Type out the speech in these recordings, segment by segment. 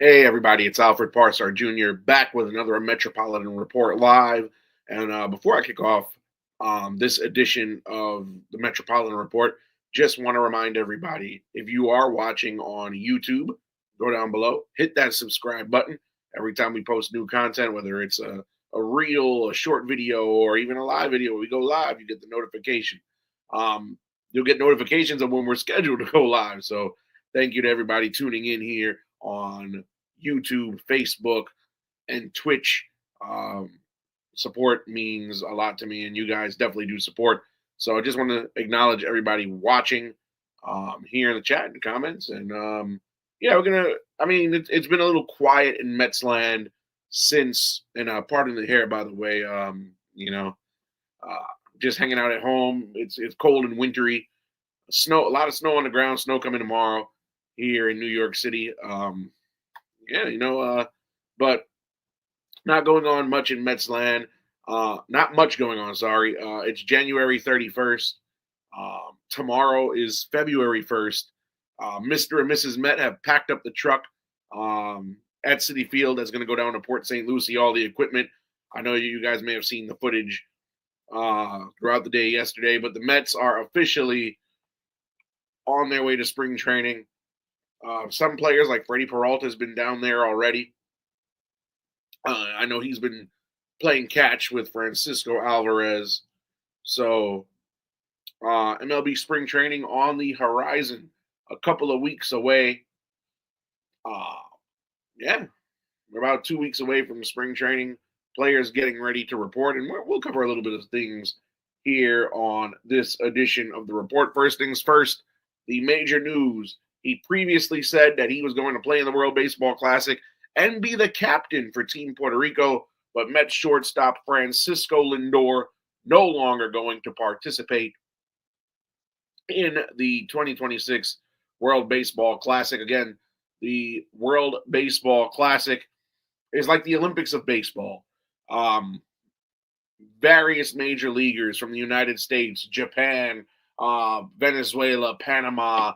Hey, everybody, it's Alfred Parsar Jr. back with another Metropolitan Report live. And before I kick off this edition of the Metropolitan Report, just want to remind everybody if you are watching on YouTube, go down below, hit that subscribe button. Every time we post new content, whether it's a reel, a short video, or even a live video, when we go live, you get the notification. You'll get notifications of when we're scheduled to go live. So thank you to everybody tuning in here on YouTube, Facebook, and Twitch. Support means a lot to me, and you guys definitely do support. So I just want to acknowledge everybody watching here in the chat and comments. And yeah, we're gonna. I mean, it's been a little quiet in Mets land since. And pardon the hair, by the way. Uh, just hanging out at home. It's cold and wintry. Snow, a lot of snow on the ground. Snow coming tomorrow here in New York City. Yeah, but not going on much in Mets land. Not much going on, sorry. It's January 31st. Tomorrow is February 1st. Mr. and Mrs. Met have packed up the truck at Citi Field that's going to go down to Port St. Lucie, all the equipment. I know you guys may have seen the footage throughout the day yesterday, but the Mets are officially on their way to spring training. Some players like Freddie Peralta has been down there already. I know he's been playing catch with Francisco Alvarez. So MLB spring training on the horizon, a couple of weeks away. Yeah, we're about 2 weeks away from spring training. Players getting ready to report, and we'll cover a little bit of things here on this edition of the report. First things first, the major news. He previously said that he was going to play in the World Baseball Classic and be the captain for Team Puerto Rico, but Mets shortstop Francisco Lindor no longer going to participate in the 2026 World Baseball Classic. Again, the World Baseball Classic is like the Olympics of baseball. Various major leaguers from the United States, Japan, Venezuela, Panama.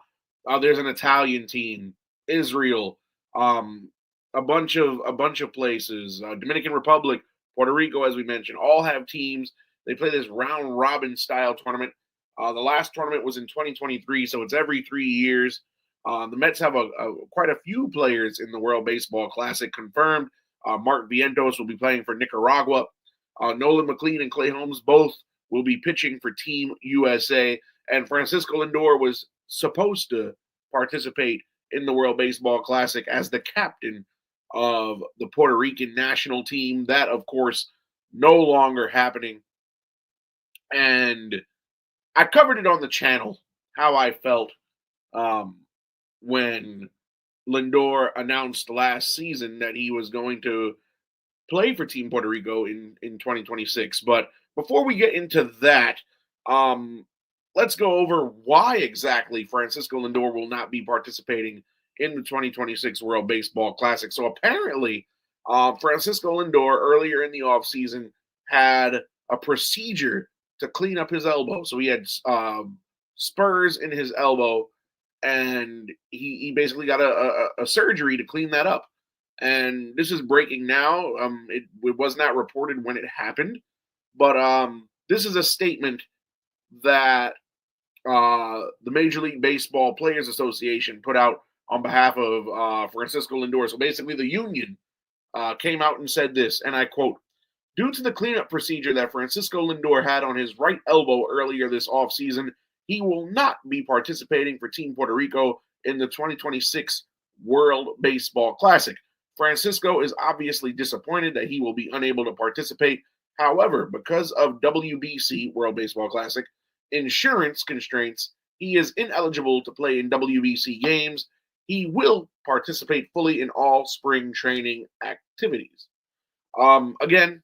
There's an Italian team, Israel, a bunch of places, Dominican Republic, Puerto Rico, as we mentioned, all have teams. They play this round robin style tournament. The last tournament was in 2023, so it's every 3 years. The Mets have quite a few players in the World Baseball Classic confirmed. Mark Vientos will be playing for Nicaragua. Nolan McLean and Clay Holmes both will be pitching for Team USA. And Francisco Lindor was supposed to participate in the World Baseball Classic as the captain of the Puerto Rican national team. That, of course, no longer happening. And I covered it on the channel, how I felt when Lindor announced last season that he was going to play for Team Puerto Rico in 2026. But before we get into that, let's go over why exactly Francisco Lindor will not be participating in the 2026 World Baseball Classic. So apparently, Francisco Lindor earlier in the offseason had a procedure to clean up his elbow. So he had spurs in his elbow, and he basically got a surgery to clean that up. And this is breaking now. It was not reported when it happened, but this is a statement that the Major League Baseball Players Association put out on behalf of Francisco Lindor. So basically, the union came out and said this, and I quote, "Due to the cleanup procedure that Francisco Lindor had on his right elbow earlier this offseason, he will not be participating for Team Puerto Rico in the 2026 World Baseball Classic. Francisco is obviously disappointed that he will be unable to participate. However, because of WBC, World Baseball Classic, insurance constraints, he is ineligible to play in WBC games. He will participate fully in all spring training activities." Again,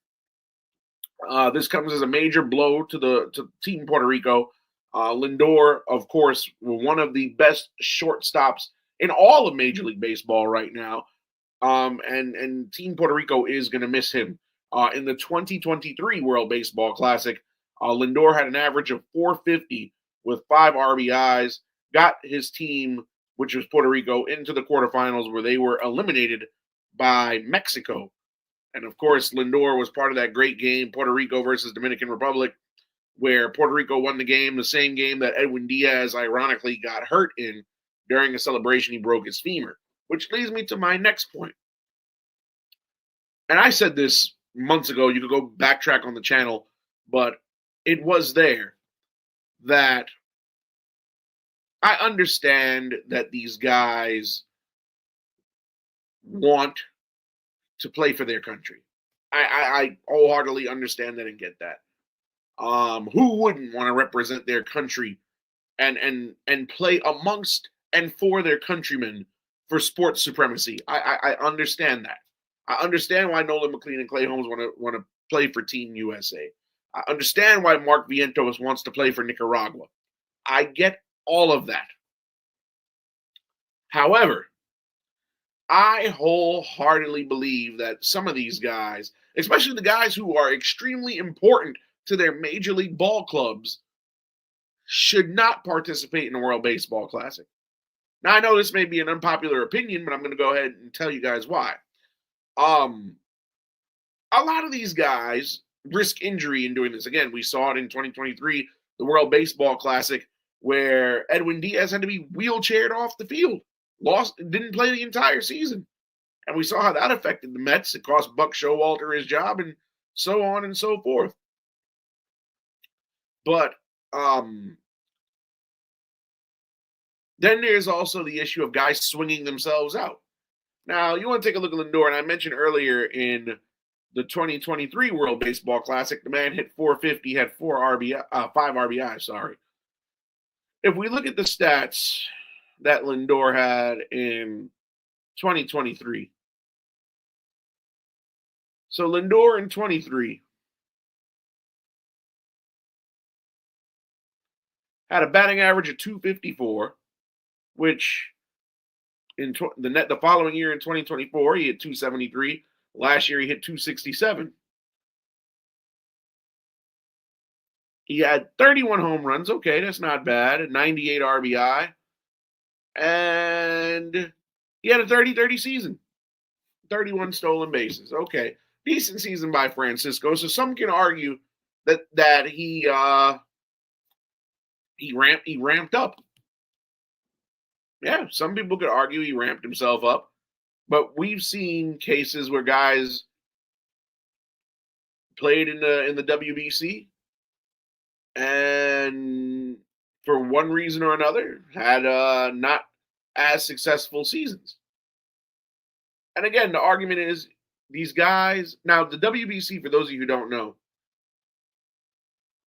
this comes as a major blow to Team Puerto Rico. Lindor, of course, one of the best shortstops in all of Major League Baseball right now. And Team Puerto Rico is going to miss him. In the 2023 World Baseball Classic, Lindor had an average of 450 with 5 RBIs, got his team which was Puerto Rico, into the quarterfinals where they were eliminated by Mexico. And of course, Lindor was part of that great game, Puerto Rico versus Dominican Republic, where Puerto Rico won the game, the same game that Edwin Diaz ironically got hurt in during a celebration. He broke his femur, which leads me to my next point. And I said this months ago, you could go backtrack on the channel, but it was there that I understand that these guys want to play for their country. I wholeheartedly understand that and get that. Who wouldn't want to represent their country and play amongst and for their countrymen for sports supremacy? I understand that. I understand why Nolan McLean and Clay Holmes want to play for Team USA. I understand why Mark Vientos wants to play for Nicaragua. I get all of that. However, I wholeheartedly believe that some of these guys, especially the guys who are extremely important to their major league ball clubs, should not participate in the World Baseball Classic. Now, I know this may be an unpopular opinion, but I'm going to go ahead and tell you guys why. A lot of these guys risk injury in doing this. Again, we saw it in 2023, the World Baseball Classic, where Edwin Diaz had to be wheelchaired off the field. Didn't play the entire season. And we saw how that affected the Mets. It cost Buck Showalter his job and so on and so forth. But then there's also the issue of guys swinging themselves out. Now, you want to take a look at Lindor, and I mentioned earlier in the 2023 World Baseball Classic, the man hit 450, had 5 RBI, sorry. If we look at the stats that Lindor had in 2023. So Lindor in 23 had a batting average of 254, which in the following year in 2024, he hit 273. Last year, he hit 267. He had 31 home runs. Okay, that's not bad. 98 RBI. And he had a 30-30 season. 31 stolen bases. Okay. Decent season by Francisco. So some can argue that he ramped up. Yeah, some people could argue he ramped himself up. But we've seen cases where guys played in the WBC and for one reason or another had not as successful seasons. And again, the argument is these guys, now the WBC, for those of you who don't know,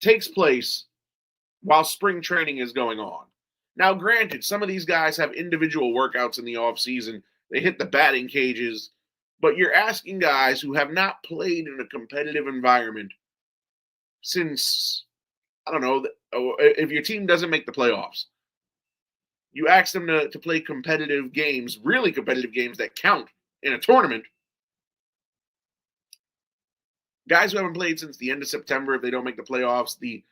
takes place while spring training is going on. Now, granted, some of these guys have individual workouts in the offseason. They hit the batting cages, but you're asking guys who have not played in a competitive environment since, I don't know, if your team doesn't make the playoffs, you ask them to play competitive games, really competitive games that count in a tournament. Guys who haven't played since the end of September, if they don't make the playoffs, the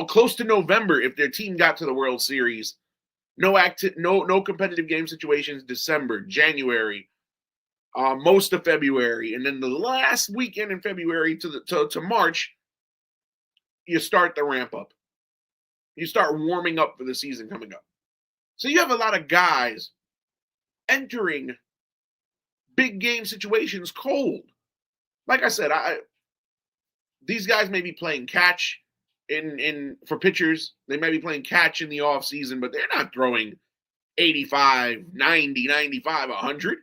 close to November, if their team got to the World Series, no competitive game situations, December, January, most of February, and then the last weekend in February to March, you start the ramp up. You start warming up for the season coming up. So you have a lot of guys entering big game situations cold. Like I said, these guys may be playing catch for pitchers. They may be playing catch in the off season, but they're not throwing 85, 90, 95, 100.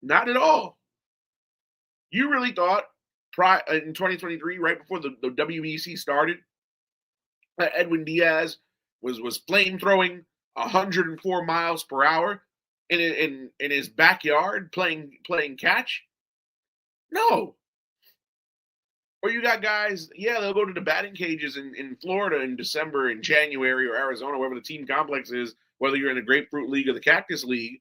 Not at all. You really thought in 2023, right before the WBC started, that Edwin Diaz was flame throwing 104 miles per hour in his backyard playing catch? No. Or you got guys, yeah, they'll go to the batting cages in Florida in December, in January, or Arizona, wherever the team complex is, whether you're in the Grapefruit League or the Cactus League.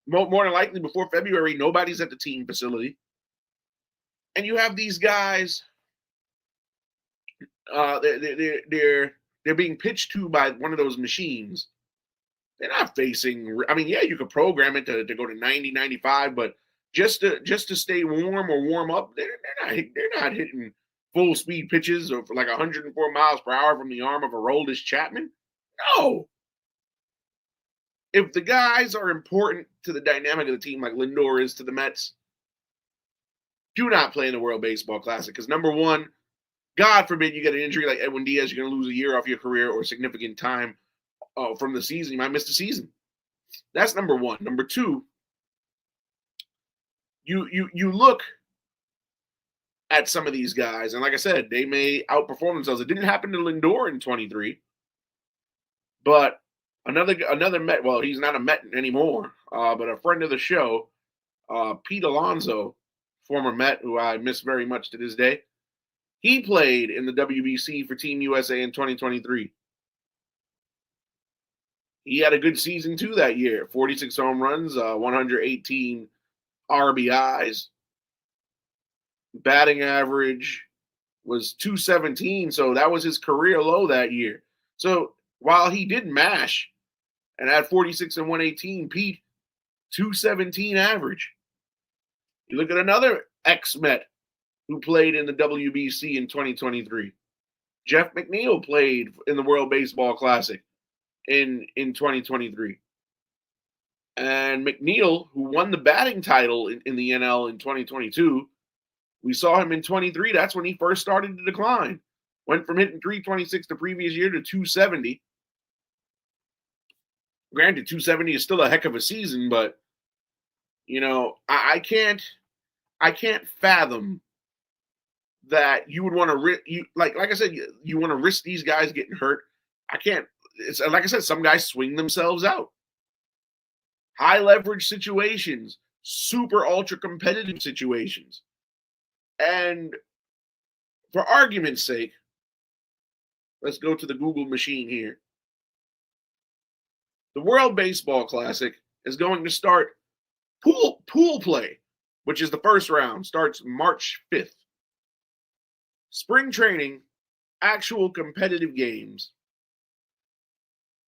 More than likely, before February, nobody's at the team facility. And you have these guys, they're being pitched to by one of those machines they're not facing. I mean, yeah, you could program it to go to 90, 95, but just to stay warm or warm up, they're not hitting full speed pitches of like 104 miles per hour from the arm of a Aroldis Chapman. No, if the guys are important to the dynamic of the team, like Lindor is to the Mets, do not play in the World Baseball Classic because number one, God forbid you get an injury like Edwin Diaz, you're going to lose a year off your career or significant time from the season. You might miss the season. That's number one. Number two, you look at some of these guys, and like I said, they may outperform themselves. It didn't happen to Lindor in 23, but another Met. Well, he's not a Met anymore, but a friend of the show, Pete Alonso, former Met, who I miss very much to this day. He played in the WBC for Team USA in 2023. He had a good season too that year. 46 home runs, 118 RBIs. Batting average was 217, so that was his career low that year. So while he did mash and had 46 and 118, Pete, 217 average. You look at another ex-Met who played in the WBC in 2023. Jeff McNeil played in the World Baseball Classic in 2023. And McNeil, who won the batting title in the NL in 2022, we saw him in 23. That's when he first started to decline. Went from hitting 326 the previous year to 270. Granted, 270 is still a heck of a season, but I can't fathom that you would want to like I said, you want to risk these guys getting hurt. I can't. It's like I said, some guys swing themselves out. High leverage situations, super ultra competitive situations. And for argument's sake, let's go to the Google machine here. The World Baseball Classic is going to start pool play, which is the first round, starts March 5th. Spring training, actual competitive games,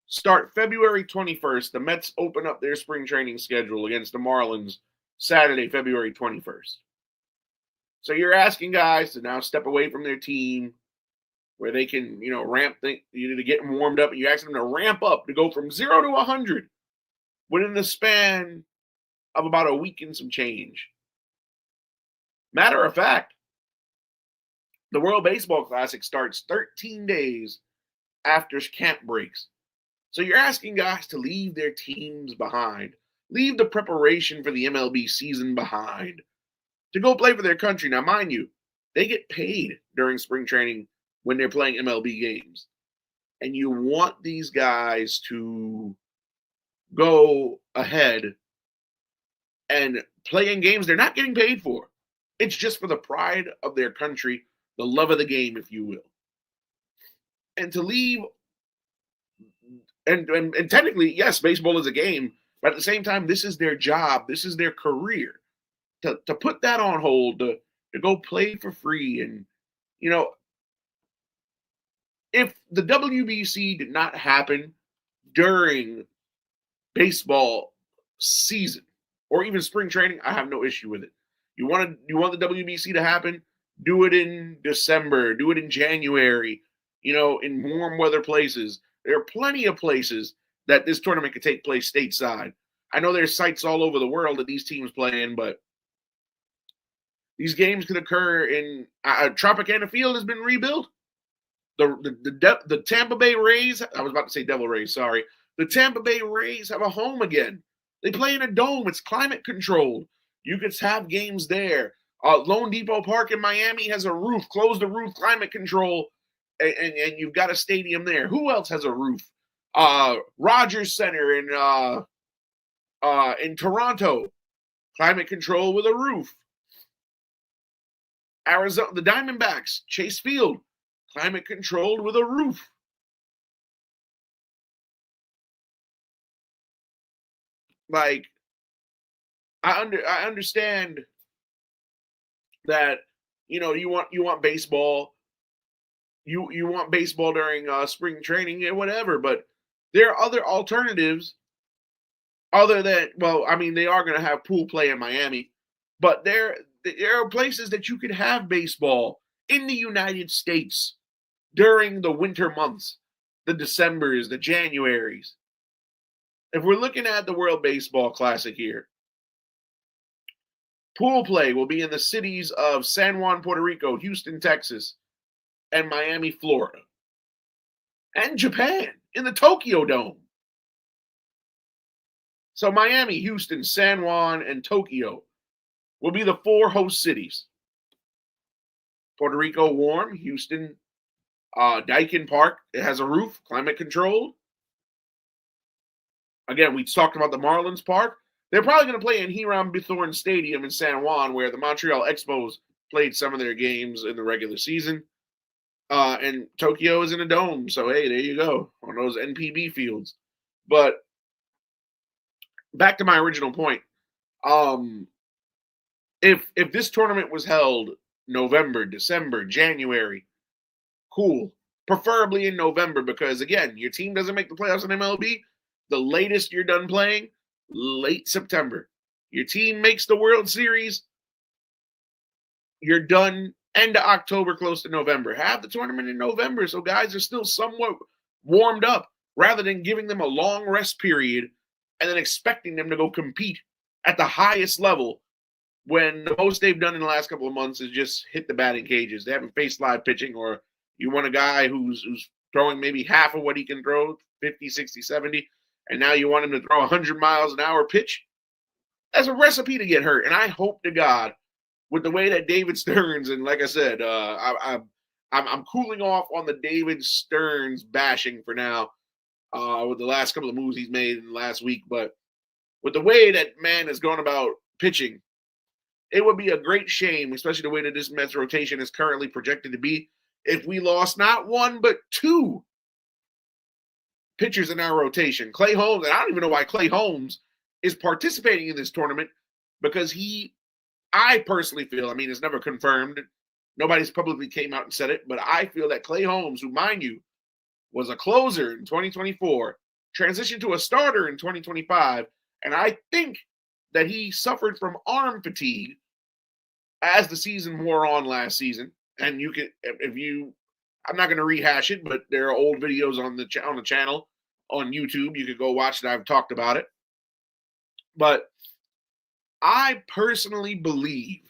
start February 21st. The Mets open up their spring training schedule against the Marlins Saturday, February 21st. So you're asking guys to now step away from their team where they can, ramp to get them warmed up. And you ask them to ramp up to go from 0 to 100 within the span of about a week and some change. Matter of fact, the World Baseball Classic starts 13 days after camp breaks. So you're asking guys to leave their teams behind, leave the preparation for the MLB season behind, to go play for their country. Now, mind you, they get paid during spring training when they're playing MLB games. And you want these guys to go ahead and play in games they're not getting paid for. It's just for the pride of their country, the love of the game, if you will. And to leave, and technically, yes, baseball is a game, but at the same time, this is their job, this is their career. To put that on hold, to go play for free. And, if the WBC did not happen during baseball season or even spring training, I have no issue with it. You want the WBC to happen? Do it in December. Do it in January, in warm weather places. There are plenty of places that this tournament could take place stateside. I know there's sites all over the world that these teams play in, but these games could occur in Tropicana Field has been rebuilt. The Tampa Bay Rays, I was about to say Devil Rays, sorry. The Tampa Bay Rays have a home again. They play in a dome. It's climate controlled. You could have games there. Lone Depot Park in Miami has a roof, closed the roof, climate control, and you've got a stadium there. Who else has a roof? Rogers Center in Toronto, climate control with a roof. Arizona, the Diamondbacks, Chase Field, climate controlled with a roof. Like, I understand that you want baseball, you want baseball during spring training and whatever, but there are other alternatives Other than, well, I mean, they are going to have pool play in Miami, but there are places that you could have baseball in the United States during the winter months, the Decembers, the Januaries. If we're looking at the World Baseball Classic here, pool play will be in the cities of San Juan, Puerto Rico, Houston, Texas, and Miami, Florida, and Japan in the Tokyo Dome. So Miami, Houston, San Juan, and Tokyo will be the 4 host cities. Puerto Rico, warm. Houston, Daikin Park. It has a roof, climate controlled. Again, we talked about the Marlins Park. They're probably going to play in Hiram Bithorn Stadium in San Juan, where the Montreal Expos played some of their games in the regular season. And Tokyo is in a dome, so hey, there you go, on those NPB fields. But back to my original point. If this tournament was held November, December, January, cool. Preferably in November, because again, your team doesn't make the playoffs in MLB. The latest you're done playing, late September. Your team makes the World Series, you're done end of October, close to November. Have the tournament in November so guys are still somewhat warmed up, rather than giving them a long rest period and then expecting them to go compete at the highest level when the most they've done in the last couple of months is just hit the batting cages. They haven't faced live pitching, or you want a guy who's throwing maybe half of what he can throw, 50, 60, 70, and now you want him to throw 100 miles an hour pitch. That's a recipe to get hurt. And I hope to God, with the way that David Stearns, and like I said, I'm cooling off on the David Stearns bashing for now, with the last couple of moves he's made in the last week. But with the way that man has gone about pitching, it would be a great shame, especially the way that this Mets rotation is currently projected to be, if we lost not 1 but 2 pitchers in our rotation. Clay Holmes, and I don't even know why Clay Holmes is participating in this tournament, because I personally feel, I mean, it's never confirmed, nobody's publicly came out and said it, but I feel that Clay Holmes, who, mind you, was a closer in 2024, transitioned to a starter in 2025, and I think that he suffered from arm fatigue as the season wore on last season. And you can, I'm not going to rehash it, but there are old videos on the channel on YouTube. You could go watch it. I've talked about it. But I personally believe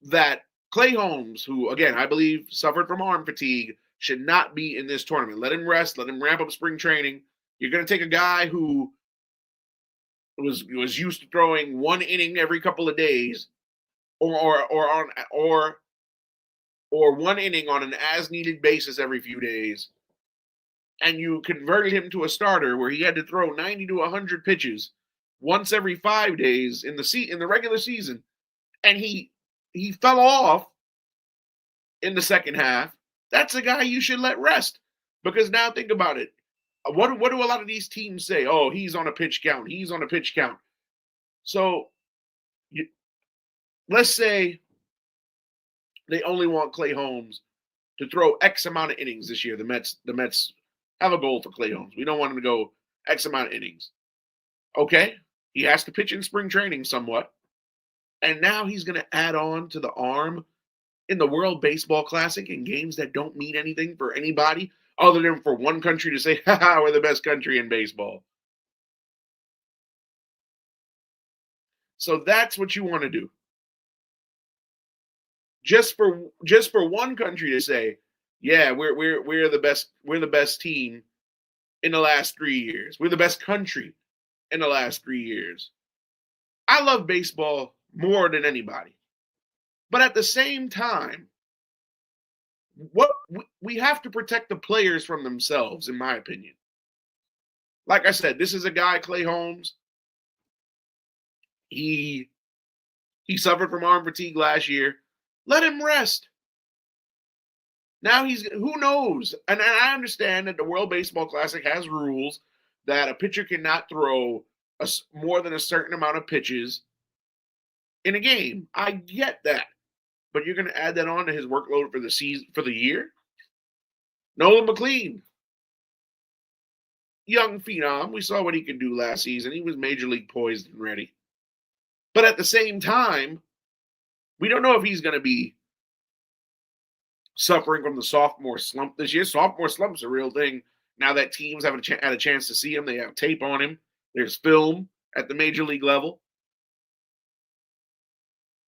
that Clay Holmes, who, again, I believe suffered from arm fatigue, should not be in this tournament. Let him rest. Let him ramp up spring training. You're going to take a guy who was used to throwing 1 inning every couple of days, or 1 inning on an as-needed basis every few days, and you converted him to a starter where he had to throw 90 to 100 pitches once every 5 days in the regular season, and he fell off in the second half. That's a guy you should let rest, because now think about it. What do a lot of these teams say? Oh, he's on a pitch count. He's on a pitch count. So let's say they only want Clay Holmes to throw X amount of innings this year. The Mets have a goal for Clay Holmes. We don't want him to go X amount of innings. Okay, he has to pitch in spring training somewhat. And now he's going to add on to the arm in the World Baseball Classic in games that don't mean anything for anybody other than for one country to say, haha, we're the best country in baseball. So that's what you want to do. Just for one country to say, yeah, we're the best team in the last 3 years. We're the best country in the last 3 years. I love baseball more than anybody. But at the same time, what we have to protect the players from themselves, in my opinion. Like I said, this is a guy, Clay Holmes. He suffered from arm fatigue last year. Let him rest. Now who knows? And I understand that the World Baseball Classic has rules that a pitcher cannot throw more than a certain amount of pitches in a game. I get that. But you're going to add that on to his workload for the season, for the year? Nolan McLean. young phenom. We saw what he could do last season. He was major league poised and ready. But at the same time, we don't know if he's going to be suffering from the sophomore slump this year. Sophomore slump's a real thing. Now that teams have had a chance to see him, they have tape on him. There's film at the major league level.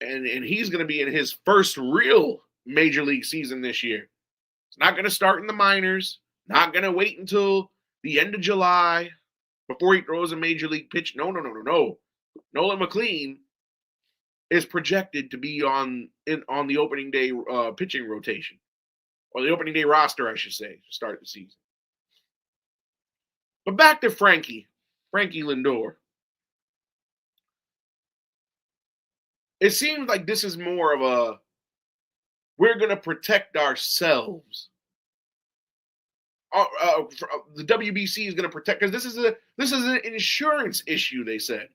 And he's going to be in his first real major league season this year. It's not going to start in the minors. Not going to wait until the end of July before he throws a major league pitch. No. Nolan McLean is projected to be on the opening day pitching rotation, or the opening day roster, I should say, to start the season. But back to Frankie Lindor. It seems like this is more of a, we're going to protect ourselves. The WBC is going to protect, because this is an insurance issue, they said.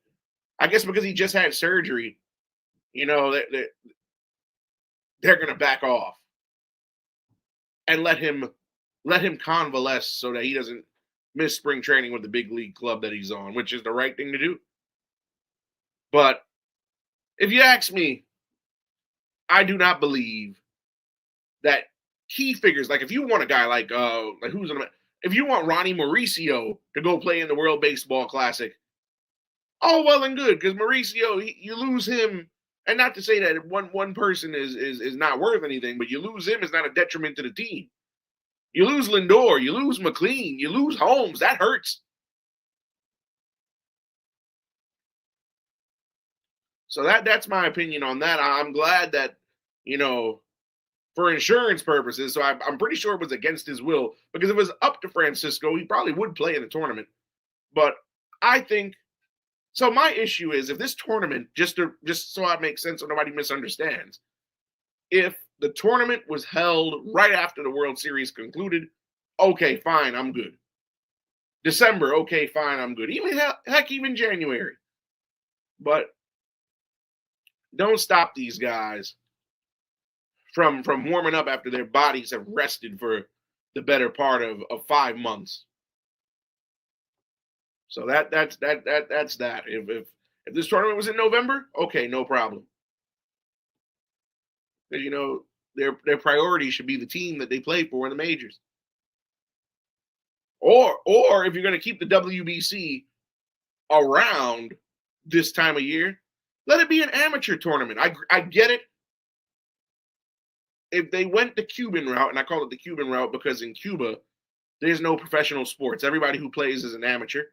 I guess because he just had surgery, they're going to back off and let him convalesce so that he doesn't miss spring training with the big league club that he's on, which is the right thing to do. But if you ask me, I do not believe that key figures, like if you want a guy like if you want Ronnie Mauricio to go play in the World Baseball Classic, all well and good, because Mauricio, you lose him, and not to say that one person is not worth anything, but you lose him is not a detriment to the team. You lose Lindor, you lose McLean, you lose Holmes, that hurts. So that's my opinion on that. I'm glad that, for insurance purposes, so I'm pretty sure it was against his will, because if it was up to Francisco, he probably would play in the tournament. But I think, so my issue is, if this tournament, just so I make sense so nobody misunderstands, if the tournament was held right after the World Series concluded, okay, fine, I'm good. December, okay, fine, I'm good. Even even January. But don't stop these guys from warming up after their bodies have rested for the better part of 5 months. So that's that. If this tournament was in November, okay, no problem. Because their priority should be the team that they play for in the majors. Or if you're going to keep the WBC around this time of year, let it be an amateur tournament. I get it. If they went the Cuban route, and I call it the Cuban route because in Cuba, there's no professional sports. Everybody who plays is an amateur,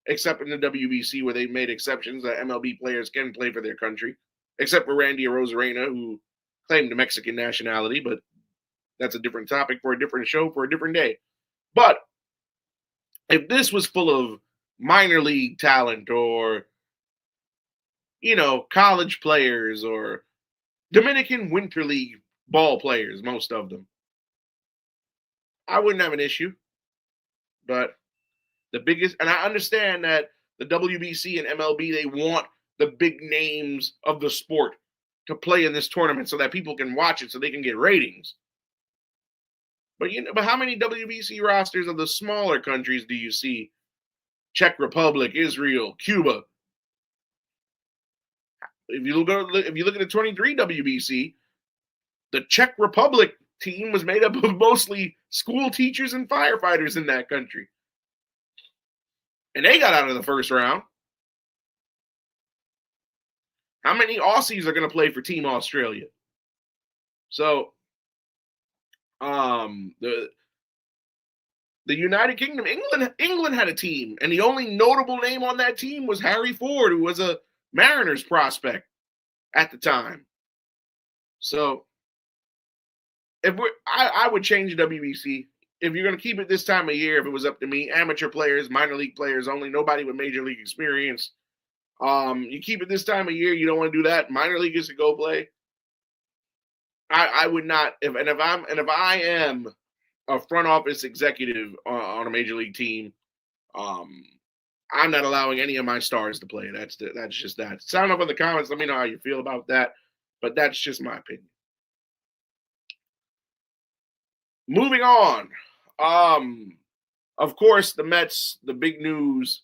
except in the WBC where they made exceptions that MLB players can play for their country, except for Randy Arozarena, who claimed a Mexican nationality, but that's a different topic for a different show for a different day. But if this was full of minor league talent or, college players or Dominican Winter League ball players, most of them, I wouldn't have an issue. But the biggest, and I understand that the WBC and MLB, they want the big names of the sport to play in this tournament so that people can watch it so they can get ratings. But but how many WBC rosters of the smaller countries do you see? Czech Republic, Israel, Cuba. If you look at the 23 WBC, the Czech Republic team was made up of mostly school teachers and firefighters in that country. And they got out of the first round. How many Aussies are going to play for Team Australia? So, the United Kingdom, England had a team, and the only notable name on that team was Harry Ford, who was a Mariners prospect at the time. So, I would change the WBC. If you're going to keep it this time of year, if it was up to me, amateur players, minor league players only, nobody with major league experience. You keep it this time of year, you don't want to do that. Minor league is to go play. I would not. If I am a front office executive on a major league team, I'm not allowing any of my stars to play. That's just that. Sound up in the comments. Let me know how you feel about that. But that's just my opinion. Moving on. Of course, the Mets, the big news,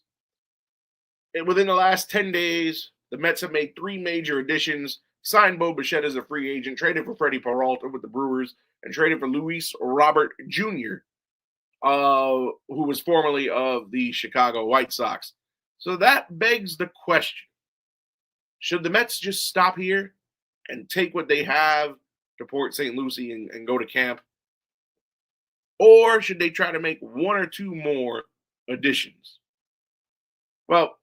within the last 10 days, the Mets have made 3 major additions, signed Bo Bichette as a free agent, traded for Freddie Peralta with the Brewers, and traded for Luis Robert Jr., who was formerly of the Chicago White Sox. So that begs the question, should the Mets just stop here and take what they have to Port St. Lucie and go to camp? Or should they try to make 1 or 2 more additions? Well,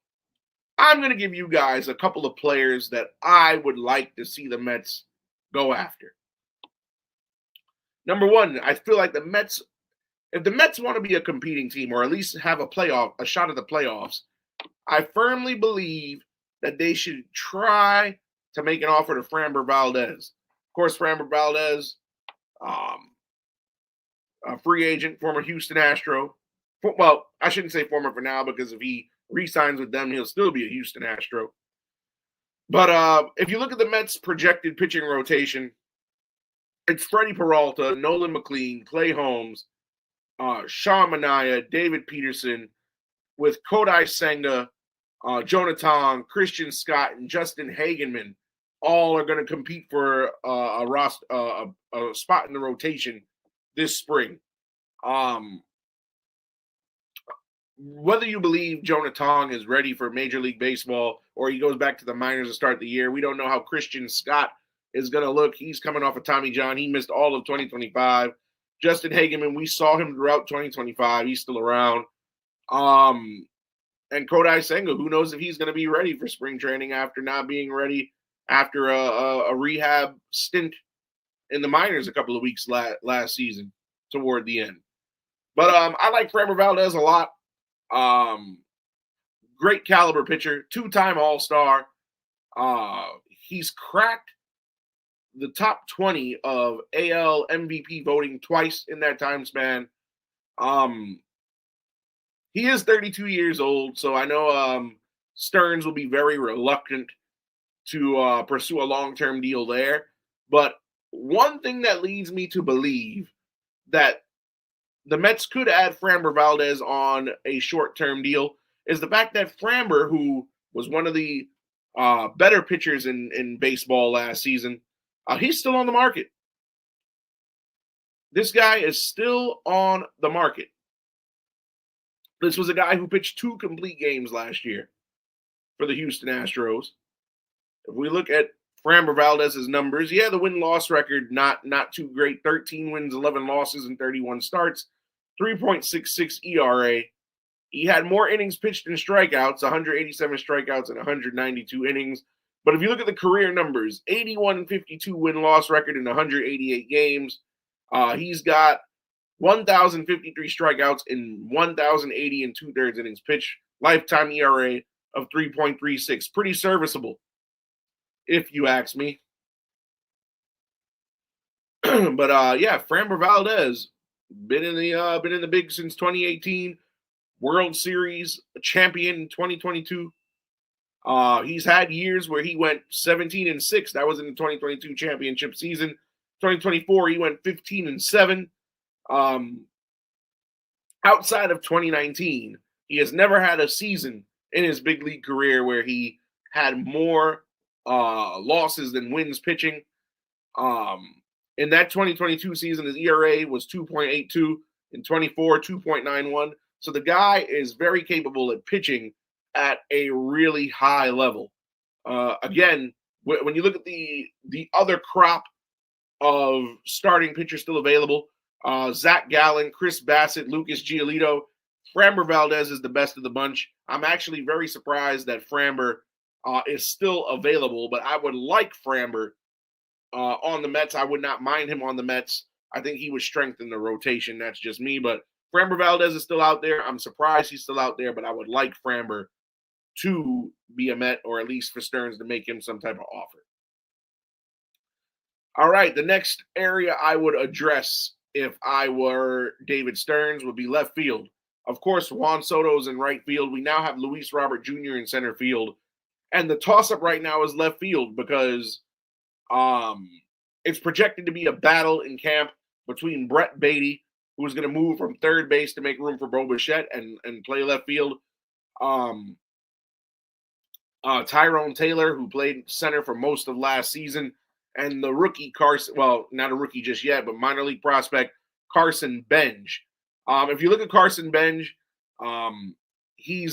I'm going to give you guys a couple of players that I would like to see the Mets go after. Number one, I feel like the Mets, if the Mets want to be a competing team or at least have a shot at the playoffs, I firmly believe that they should try to make an offer to Framber Valdez. Of course, Framber Valdez, a free agent, former Houston Astro. Well, I shouldn't say former for now, because if he re-signs with them, he'll still be a Houston Astro. But if you look at the Mets' projected pitching rotation, it's Freddie Peralta, Nolan McLean, Clay Holmes, Sean Manaea, David Peterson, with Kodai Senga, Jonah Tong, Christian Scott, and Justin Hagenman. All are going to compete for a spot in the rotation this spring. Whether you believe Jonah Tong is ready for Major League Baseball or he goes back to the minors to start the year, we don't know how Christian Scott is going to look. He's coming off of Tommy John. He missed all of 2025. Justin Hagenman, we saw him throughout 2025. He's still around. And Kodai Senga, who knows if he's going to be ready for spring training after not being ready after a rehab stint in the minors a couple of weeks last season toward the end. But I like Framber Valdez a lot. Great caliber pitcher, 2-time All-Star. He's cracked the top 20 of AL MVP voting twice in that time span. He is 32 years old, so I know Stearns will be very reluctant to pursue a long-term deal there. But one thing that leads me to believe that the Mets could add Framber Valdez on a short-term deal is the fact that Framber, who was one of the better pitchers in baseball last season, he's still on the market. This guy is still on the market. This was a guy who pitched 2 complete games last year for the Houston Astros. If we look at Framber Valdez's numbers, the win-loss record not too great. 13 wins, 11 losses, and 31 starts. 3.66 ERA. He had more innings pitched than strikeouts, 187 strikeouts and 192 innings. But if you look at the career numbers, 81-52 win-loss record in 188 games. He's got 1,053 strikeouts in 1,080 and 2/3 innings pitched. Lifetime ERA of 3.36. Pretty serviceable, if you ask me. But Framber Valdez been in the big since 2018. World Series champion in 2022. He's had years where he went 17-6. That was in the 2022 championship season. 2024 he went 15-7. Outside of 2019, he has never had a season in his big league career where he had more losses than wins pitching. In that 2022 season, his ERA was 2.82. In 24, 2.91. So the guy is very capable at pitching at a really high level. Again, when you look at the other crop of starting pitchers still available, Zach Gallen, Chris Bassett, Lucas Giolito, Framber Valdez is the best of the bunch. I'm actually very surprised that Framber is still available, but I would like Framber on the Mets. I would not mind him on the Mets. I think he would strengthen the rotation. That's just me, but Framber Valdez is still out there. I'm surprised he's still out there, but I would like Framber to be a Met, or at least for Stearns to make him some type of offer. All right, the next area I would address if I were David Stearns would be left field. Of course, Juan Soto's in right field. We now have Luis Robert Jr. in center field. And the toss-up right now is left field because it's projected to be a battle in camp between Brett Beatty, who's going to move from third base to make room for Bo Bichette and play left field. Um, Tyrone Taylor, who played center for most of last season, and the rookie Carson, well, not a rookie just yet, but minor league prospect Carson Benj. If you look at Carson Benj, um, he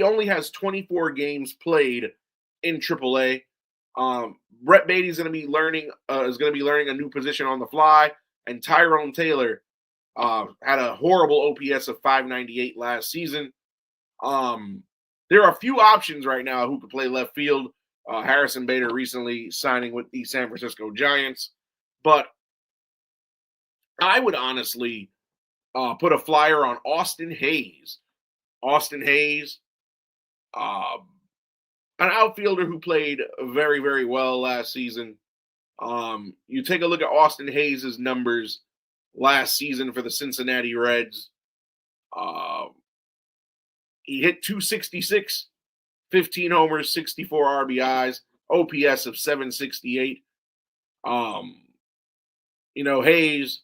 only has 24 games played in AAA. Brett Beatty's going to be learning a new position on the fly, and Tyrone Taylor had a horrible OPS of 598 last season. There are a few options right now who could play left field. Harrison Bader recently signing with the San Francisco Giants, but I would honestly put a flyer on Austin Hayes. Austin Hayes, an outfielder who played very, very well last season. You take a look at Austin Hayes' numbers last season for the Cincinnati Reds. He hit 266, 15 homers, 64 RBIs, OPS of 768. Hayes,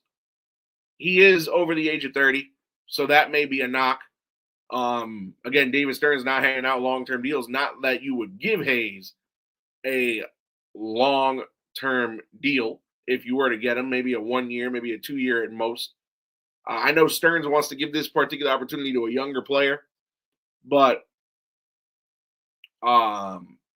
he is over the age of 30, so that may be a knock. Again, David Stern's not handing out long-term deals. Not that you would give Hayes a long-term deal if you were to get him, maybe a 1 year, maybe a 2 year at most. I know Stearns wants to give this particular opportunity to a younger player, but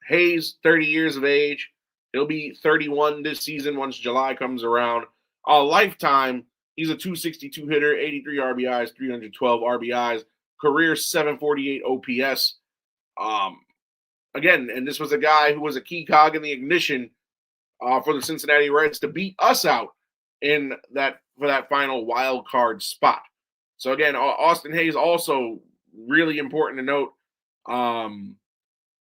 Hayes, 30 years of age. He'll be 31 this season once July comes around. A lifetime, he's a 262 hitter, 83 RBIs, 312 RBIs, career 748 OPS. Again, and this was a guy who was a key cog in the ignition for the Cincinnati Reds to beat us out for that final wild card spot. So again, Austin Hayes also really important to note.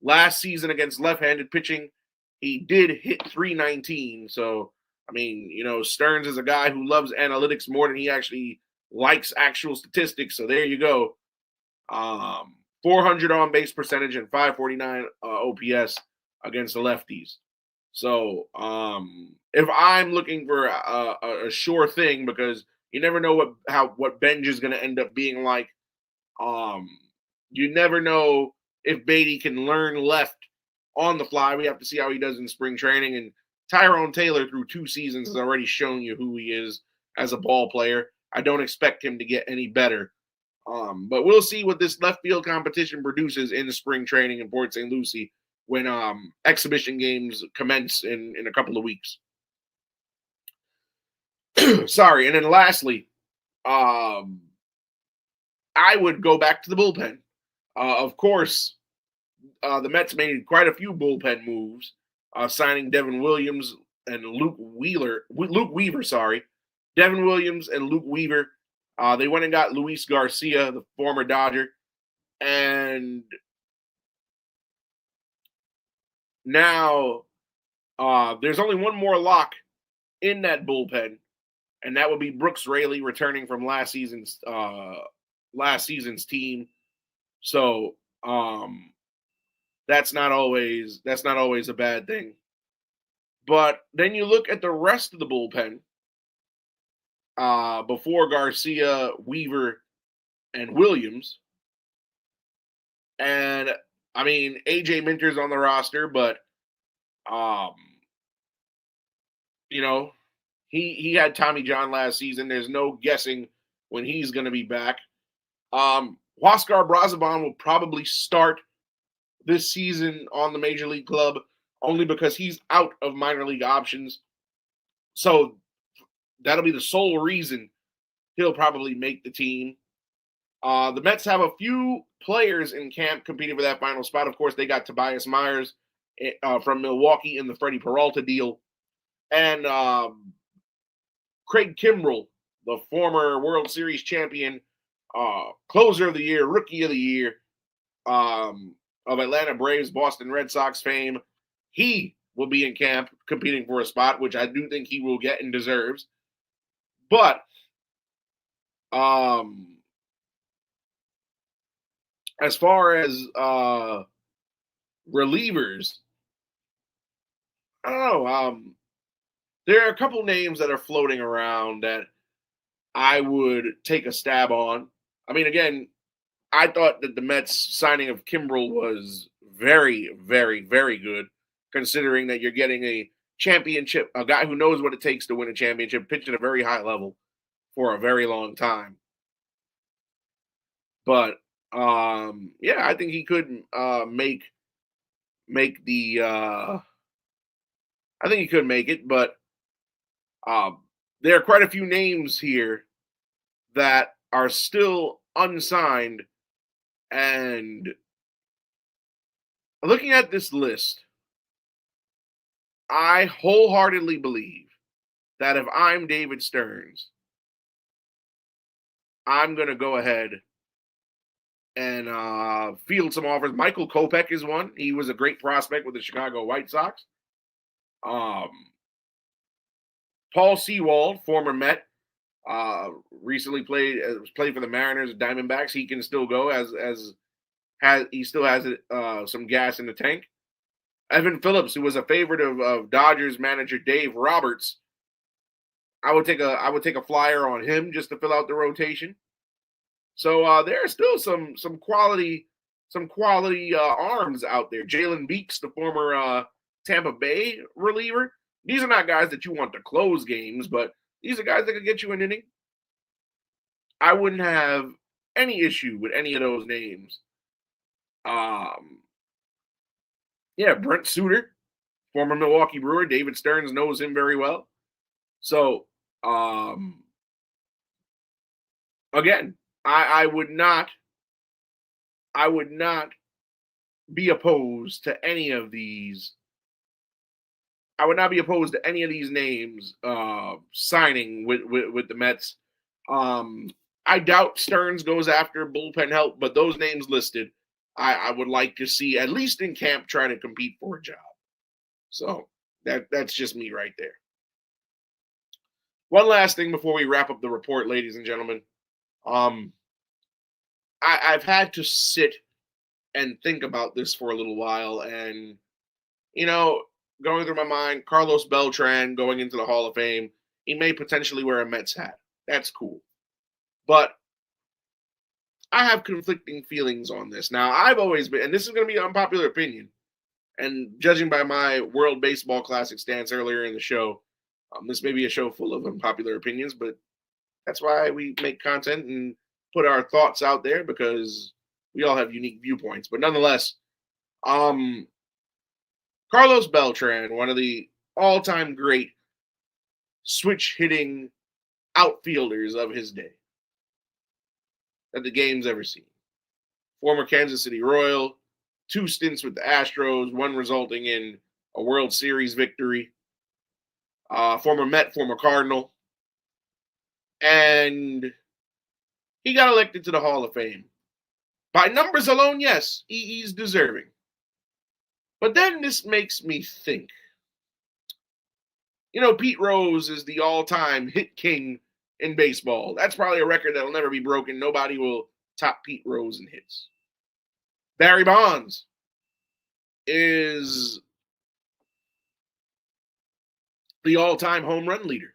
Last season against left-handed pitching, he did hit 319. So, I mean, Stearns is a guy who loves analytics more than he actually likes actual statistics. So there you go. 400 on base percentage and 549 OPS against the lefties. So if I'm looking for a sure thing, because you never know what Benj is going to end up being like. You never know if Beatty can learn left on the fly. We have to see how he does in spring training. And Tyrone Taylor, through 2 seasons, has already shown you who he is as a ball player. I don't expect him to get any better. But we'll see what this left field competition produces in spring training in Port St. Lucie when exhibition games commence in a couple of weeks. Sorry. And then lastly, I would go back to the bullpen. Of course, the Mets made quite a few bullpen moves, signing Devin Williams and Luke Weaver. Devin Williams and Luke Weaver. They went and got Luis Garcia, the former Dodger, and now there's only one more lock in that bullpen, and that would be Brooks Raley returning from last season's team. So that's not always a bad thing. But then you look at the rest of the bullpen before Garcia, Weaver, and Williams. And I mean, AJ Minter's on the roster, but he had Tommy John last season. There's no guessing when he's going to be back. Huascar Brazoban will probably start this season on the Major League club only because he's out of minor league options. So that'll be the sole reason he'll probably make the team. The Mets have a few players in camp competing for that final spot. Of course, they got Tobias Myers from Milwaukee in the Freddie Peralta deal. And Craig Kimbrell, the former World Series champion, closer of the year, rookie of the year of Atlanta Braves, Boston Red Sox fame. He will be in camp competing for a spot, which I do think he will get and deserves. But as far as relievers, I don't know. There are a couple names that are floating around that I would take a stab on. I mean, again, I thought that the Mets signing of Kimbrel was very, very, very good, considering that you're getting a championship, a guy who knows what it takes to win a championship, pitched at a very high level for a very long time. But yeah, I think he could make the. I think he could make it, but um, there are quite a few names here that are still unsigned. And looking at this list, I wholeheartedly believe that if I'm David Stearns, I'm going to go ahead and field some offers. Michael Kopech is one. He was a great prospect with the Chicago White Sox. Um, Paul Sewald, former Met, recently played for the Mariners, Diamondbacks. He can still go he still has some gas in the tank. Evan Phillips, who was a favorite of Dodgers manager Dave Roberts, I would take a flyer on him just to fill out the rotation. So there are still some quality arms out there. Jalen Beeks, the former Tampa Bay reliever. These are not guys that you want to close games, but these are guys that could get you an inning. I wouldn't have any issue with any of those names. Yeah, Brent Suter, former Milwaukee Brewer. David Stearns knows him very well. So, again, I would not be opposed to any of these. I would not be opposed to any of these names signing with the Mets. I doubt Stearns goes after bullpen help, but those names listed, I would like to see at least in camp trying to compete for a job. So that's just me right there. One last thing before we wrap up the report, ladies and gentlemen. I've had to sit and think about this for a little while, and going through my mind, Carlos Beltran going into the Hall of Fame, he may potentially wear a Mets hat. That's cool. But I have conflicting feelings on this. Now, I've always been, and this is going to be an unpopular opinion, and judging by my World Baseball Classic stance earlier in the show, this may be a show full of unpopular opinions, but that's why we make content and put our thoughts out there, because we all have unique viewpoints. But nonetheless, Carlos Beltran, one of the all-time great switch-hitting outfielders of his day that the game's ever seen. Former Kansas City Royal, 2 stints with the Astros, one resulting in a World Series victory. Former Met, former Cardinal. And he got elected to the Hall of Fame. By numbers alone, yes, he's deserving. But then this makes me think. Pete Rose is the all-time hit king in baseball. That's probably a record that'll never be broken. Nobody will top Pete Rose in hits. Barry Bonds is the all-time home run leader.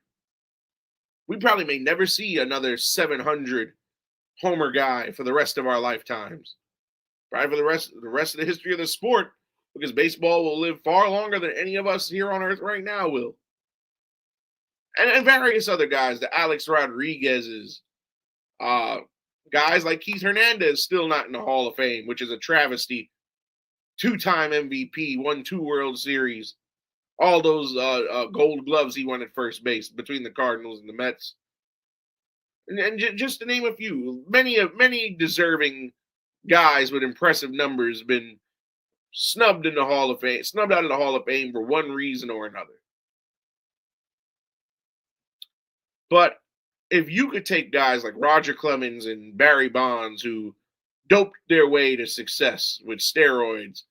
We probably may never see another 700 homer guy for the rest of our lifetimes. Probably for the rest of the history of the sport, because baseball will live far longer than any of us here on Earth right now will. And various other guys, the Alex Rodriguez's, guys like Keith Hernandez still not in the Hall of Fame, which is a travesty. 2-time MVP, won 2 World Series, all those gold gloves he won at first base between the Cardinals and the Mets. And just to name a few, many deserving guys with impressive numbers been snubbed out of the Hall of Fame for one reason or another. But if you could take guys like Roger Clemens and Barry Bonds, who doped their way to success with steroids,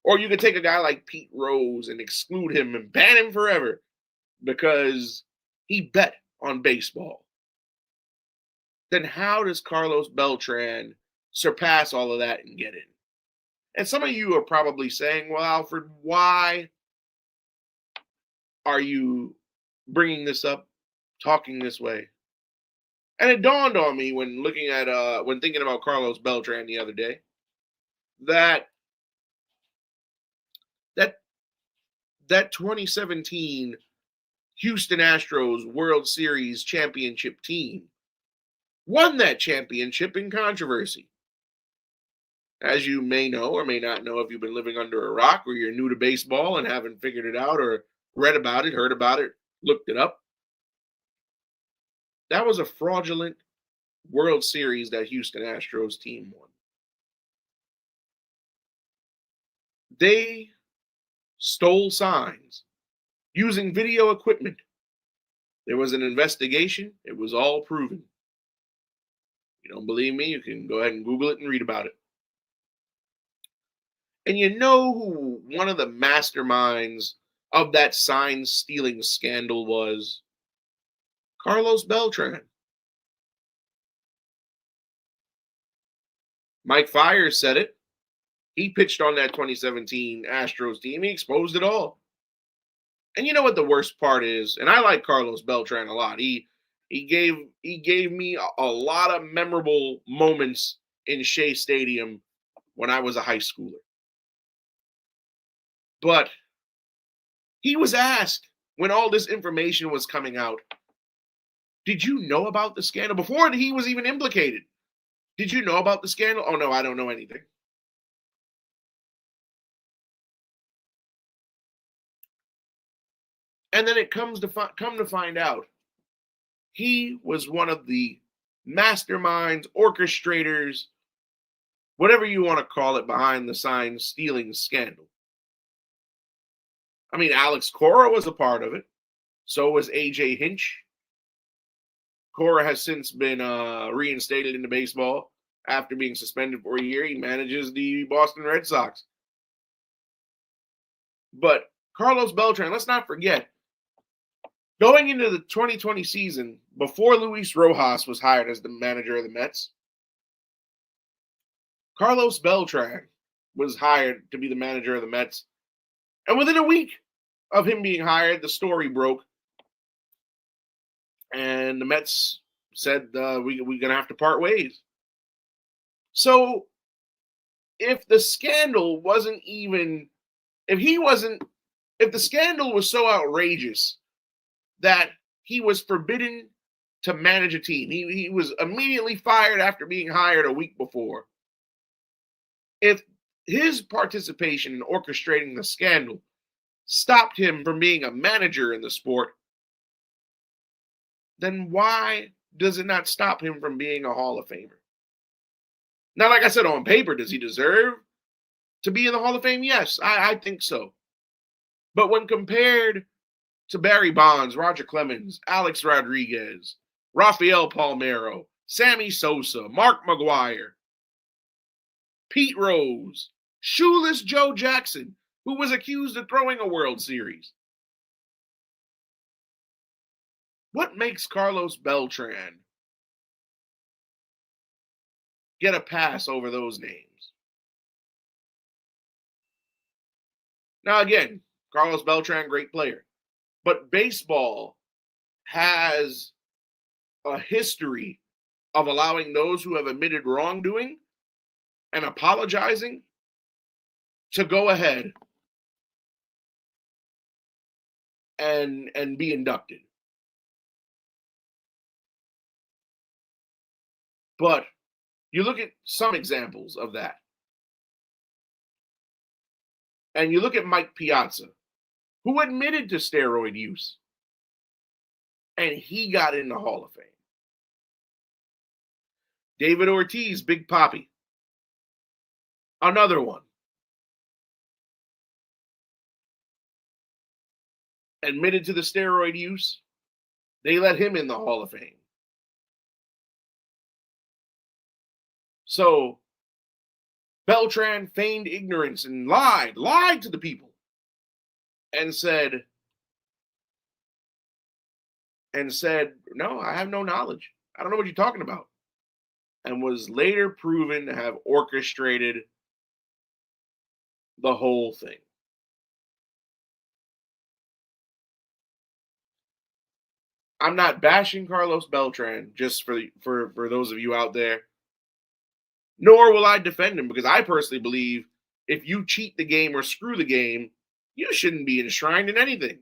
or you could take a guy like Pete Rose and exclude him and ban him forever because he bet on baseball, then how does Carlos Beltran surpass all of that and get in? And some of you are probably saying, well, Alfred, why are you bringing this up, talking this way? And it dawned on me when looking at when thinking about Carlos Beltran the other day that that that 2017 Houston Astros World Series championship team won that championship in controversy. As you may know or may not know if you've been living under a rock or you're new to baseball and haven't figured it out or read about it, heard about it, looked it up, that was a fraudulent World Series that Houston Astros team won. They stole signs using video equipment. There was an investigation. It was all proven. You don't believe me? You can go ahead and Google it and read about it. And you know who one of the masterminds of that sign stealing scandal was? Carlos Beltran. Mike Fiers said it. He pitched on that 2017 Astros team. He exposed it all. And you know what the worst part is? And I like Carlos Beltran a lot. He gave me a lot of memorable moments in Shea Stadium when I was a high schooler. But he was asked when all this information was coming out, did you know about the scandal? Before he was even implicated. Did you know about the scandal? Oh, no, I don't know anything. And then it come to find out, he was one of the masterminds, orchestrators, whatever you want to call it, behind the sign stealing scandal. I mean, Alex Cora was a part of it. So was AJ Hinch. Cora has since been reinstated into baseball after being suspended for a year. He manages the Boston Red Sox. But Carlos Beltran, let's not forget, going into the 2020 season, before Luis Rojas was hired as the manager of the Mets, Carlos Beltran was hired to be the manager of the Mets. And within a week of him being hired, the story broke. And the Mets said, we're going to have to part ways. So if the scandal wasn't even, if the scandal was so outrageous that he was forbidden to manage a team, he was immediately fired after being hired a week before. If his participation in orchestrating the scandal stopped him from being a manager in the sport, then why does it not stop him from being a Hall of Famer? Now, like I said, on paper, does he deserve to be in the Hall of Fame? Yes, I think so. But when compared to Barry Bonds, Roger Clemens, Alex Rodriguez, Rafael Palmeiro, Sammy Sosa, Mark McGwire, Pete Rose, Shoeless Joe Jackson, who was accused of throwing a World Series. What makes Carlos Beltran get a pass over those names? Now, again, Carlos Beltran, great player. But baseball has a history of allowing those who have admitted wrongdoing and apologizing to go ahead and be inducted. But you look at some examples of that. And you look at Mike Piazza, who admitted to steroid use, and he got in the Hall of Fame. David Ortiz, Big Papi, another one. Admitted to the steroid use, they let him in the Hall of Fame. So Beltran feigned ignorance and lied to the people and said, no, I have no knowledge. I don't know what you're talking about. And was later proven to have orchestrated the whole thing. I'm not bashing Carlos Beltran, just for those of you out there. Nor will I defend him, because I personally believe if you cheat the game or screw the game, you shouldn't be enshrined in anything.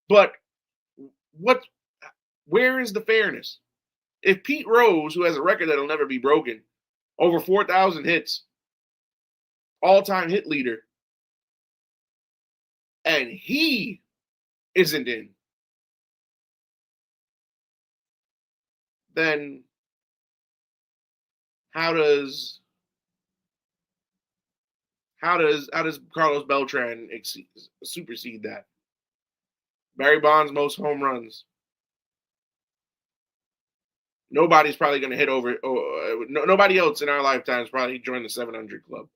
But what? Where is the fairness? If Pete Rose, who has a record that'll never be broken, over 4,000 hits, all-time hit leader, and he isn't in, then how does Carlos Beltran supersede that? Barry Bonds most home runs. Nobody's probably going to hit over. Nobody else in our lifetimes probably joined the 700 club.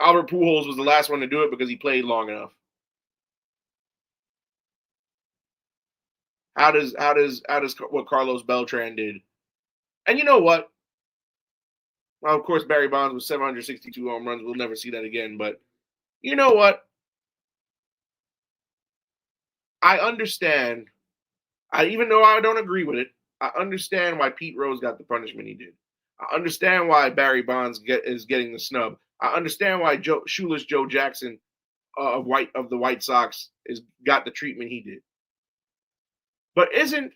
Albert Pujols was the last one to do it because he played long enough. How does what Carlos Beltran did? And you know what? Well, of course, Barry Bonds with 762 home runs. We'll never see that again. But you know what? I understand. Even though I don't agree with it, I understand why Pete Rose got the punishment he did. I understand why Barry Bonds is getting the snub. I understand why Shoeless Joe Jackson of the White Sox got the treatment he did. But isn't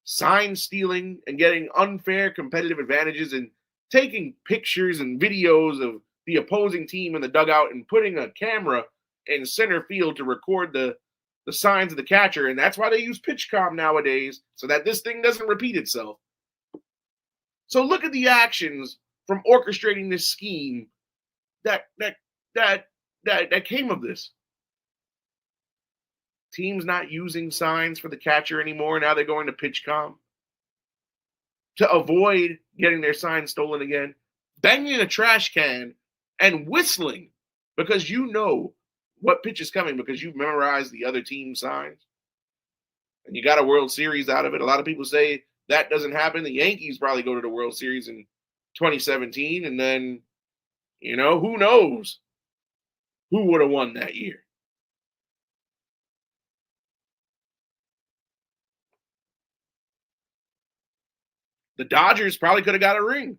sign stealing and getting unfair competitive advantages and taking pictures and videos of the opposing team in the dugout and putting a camera in center field to record the signs of the catcher, and that's why they use PitchCom nowadays, so that this thing doesn't repeat itself. So look at the actions from orchestrating this scheme that came of this. Teams not using signs for the catcher anymore. Now they're going to PitchCom to avoid getting their signs stolen again. Banging a trash can and whistling because you know what pitch is coming because you've memorized the other team's signs. And you got a World Series out of it. A lot of people say that doesn't happen. The Yankees probably go to the World Series in 2017. And then, who knows who would have won that year. The Dodgers probably could have got a ring.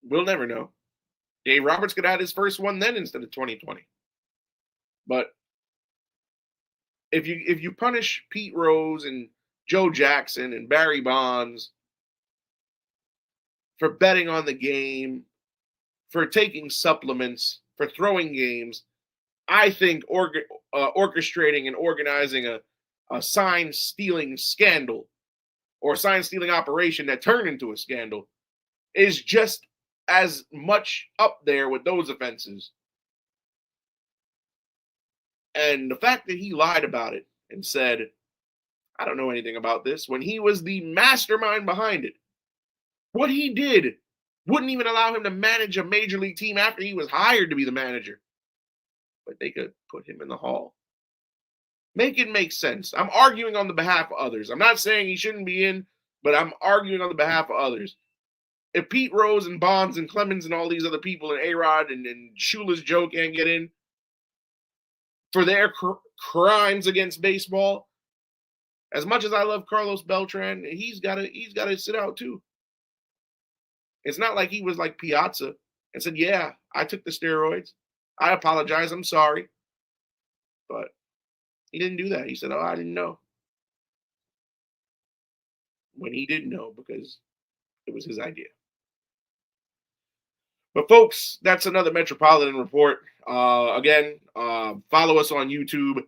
We'll never know. Dave Roberts could have had his first one then instead of 2020. But if you punish Pete Rose and Joe Jackson and Barry Bonds for betting on the game, for taking supplements, for throwing games, I think orchestrating and organizing a sign-stealing scandal or sign-stealing operation that turned into a scandal is just as much up there with those offenses. And the fact that he lied about it and said, I don't know anything about this, when he was the mastermind behind it. What he did wouldn't even allow him to manage a major league team after he was hired to be the manager. But they could put him in the hall. Make it make sense. I'm arguing on the behalf of others. I'm not saying he shouldn't be in, but I'm arguing on the behalf of others. If Pete Rose and Bonds and Clemens and all these other people and A-Rod and Shoeless Joe can't get in for their crimes against baseball, as much as I love Carlos Beltran, he's got to sit out too. It's not like he was like Piazza and said, yeah, I took the steroids. I apologize. I'm sorry. But he didn't do that. He said, oh, I didn't know. When he didn't know because it was his idea. But folks, that's another Metropolitan Report. Again, follow us on YouTube.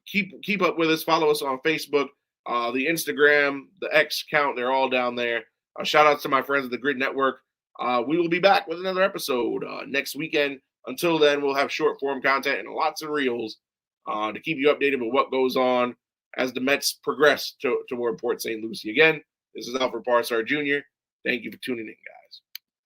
Keep up with us. Follow us on Facebook, the Instagram, the X account. They're all down there. Shout out to my friends at the Grid Network. We will be back with another episode next weekend. Until then, we'll have short form content and lots of reels to keep you updated with what goes on as the Mets progress toward Port St. Lucie. Again, this is Alfred Parsar Jr. Thank you for tuning in, guys.